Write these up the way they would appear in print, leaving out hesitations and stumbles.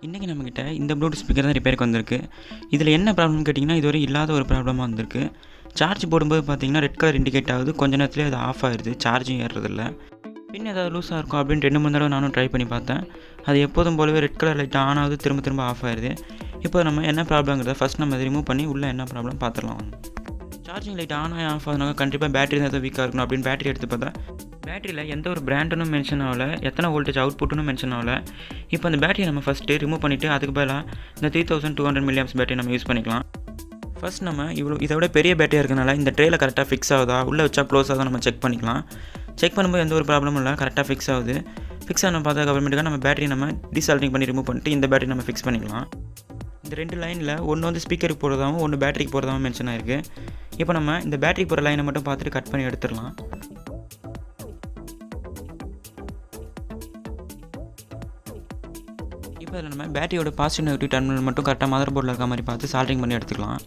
இன்றைக்கி நம்மக்கிட்ட இந்த ப்ளூடூத் ஸ்பீக்கர் தான் ரிப்பேருக்கு வந்திருக்கு. இதில் என்ன ப்ராப்ளம்னு கேட்டிங்கன்னா, இதுவரை இல்லாத ஒரு ப்ராப்ளமாக வந்திருக்கு. சார்ஜ் போடும்போது பார்த்திங்கன்னா ரெட் கலர் இண்டிகேட் ஆகுது. கொஞ்ச நேரத்துலேயே அது ஆஃப் ஆகிடுது, சார்ஜும் ஏறுறதில்ல. பின் ஏதாவது லூஸாக இருக்கும் அப்படின்னு 2-3 தடவை நானும் ட்ரை பண்ணி பார்த்தேன். அது எப்போதும் போலவே ரெட் கலர் லைட் ஆன் ஆகுது, திரும்ப ஆஃப் ஆகிடுது. இப்போ நம்ம என்ன ப்ராப்ளங்கிறத ஃபஸ்ட் நம்ம அதை ரிமூவ் பண்ணி உள்ளே என்ன ப்ராப்ளம் பார்த்துடலாம். சார்ஜிங் லைட் ஆன் ஆகி ஆஃப் ஆகுதுனால கண்டிப்பாக பேட்டரி தான் ஏதாவது வீக்காக இருக்கணும் அப்படின்னு பேட்டரி எடுத்து பார்த்தா பேட்டரியில் எந்த ஒரு பிராண்டுன்னு மென்ஷன் ஆகலை, எத்தனை வோல்டேஜ் அவுட்புட்டுன்னு மென்ஷன் ஆகலை. இப்போ அந்த பேட்டரியை நம்ம ஃபஸ்ட்டு ரிமூவ் பண்ணிவிட்டு அதுக்கு பதிலாக இந்த 3200 mAh பேட்டரி நம்ம யூஸ் பண்ணிக்கலாம். ஃபஸ்ட் நம்ம இதை விட பெரிய பேட்டரியாக இருக்கனால இந்த ட்ரேயில் கரெக்டாக ஃபிக்ஸ் ஆகுதா, உள்ளே வச்சா க்ளோஸ் ஆகுதா நம்ம செக் பண்ணிக்கலாம். செக் பண்ணும்போது எந்த ஒரு ப்ராப்ளமும் இல்லை, கரெக்டாக ஃபிக்ஸ் ஆகுது. ஃபிக்ஸ் ஆன பார்த்ததுக்கு அப்புறமேட்டுக்காக நம்ம பேட்டரி நம்ம டீசால்டிங் பண்ணி ரிமூவ் பண்ணிட்டு இந்த பேட்டரி நம்ம ஃபிக்ஸ் பண்ணிக்கலாம். இந்த 2 லைனில் ஒன்று வந்து ஸ்பீக்கருக்கு போகிறதாகவும் ஒன்று பேட்டரிக்கு போகிறதாகவும் மென்ஷன் ஆயிருக்கு. இப்போ நம்ம இந்த பேட்டரி போகிற லைனை மட்டும் பார்த்துட்டு கட் பண்ணி எடுத்துடலாம். இப்போ இதில் நம்ம பேட்டரியோட பாசிட்டிவ் நெகட்டிவ் டெர்மினல் மட்டும் கரெக்டாக மதர் போர்டில் இருக்க மாதிரி பார்த்து சால்ட்ரிங் பண்ணி எடுத்துக்கலாம்.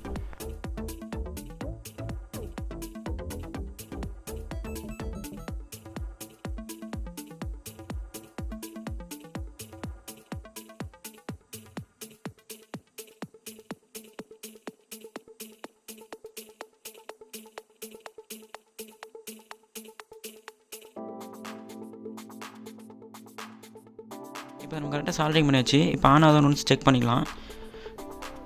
இப்போ நம்ம கரெக்டாக சால்ட்ரிங் பண்ணியாச்சு. இப்போ ஆன் ஆகுதுன்னு ஒன்று செக் பண்ணிக்கலாம்.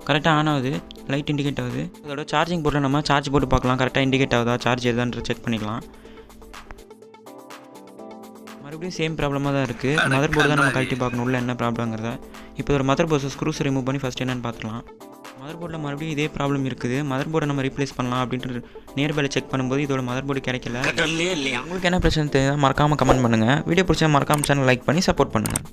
கரெக்டாக ஆன் ஆகுது, லைட் இண்டிகேட் ஆகுது. அதோட சார்ஜிங் போர்டில் நம்ம சார்ஜ் போட்டு பார்க்கலாம், கரெக்டாக இண்டிகேட் ஆகுதா, சார்ஜ் எதான்னு செக் பண்ணிக்கலாம். மறுபடியும் சேம் ப்ராப்ளமாக தான் இருக்குது. மதர் போர்டு தான் நம்ம கழட்டி பார்க்கணும் உள்ள என்ன ப்ராப்ளங்கிறத. இப்போ ஒரு மதர் போர்டு ஸ்க்ரூஸ் ரிமூவ் பண்ணி ஃபஸ்ட் என்னென்னு பார்த்துக்கலாம். மதர் போர்டில் மறுபடியும் இதே ப்ராப்ளம் இருக்குது. மதர் போர்டை நம்ம ரீப்ளேஸ் பண்ணலாம் அப்படின்ட்டு நியர்பையில் செக் பண்ணும்போது இதோட மதர் போர்டு கிடைக்கல. உங்களுக்கு என்ன பிரச்சனை தெரியுதா மறக்காமல் கமெண்ட் பண்ணுங்கள். வீடியோ பிடிச்சா மறக்காமல் சேனல் லைக் பண்ணி சப்போர்ட் பண்ணுங்கள்.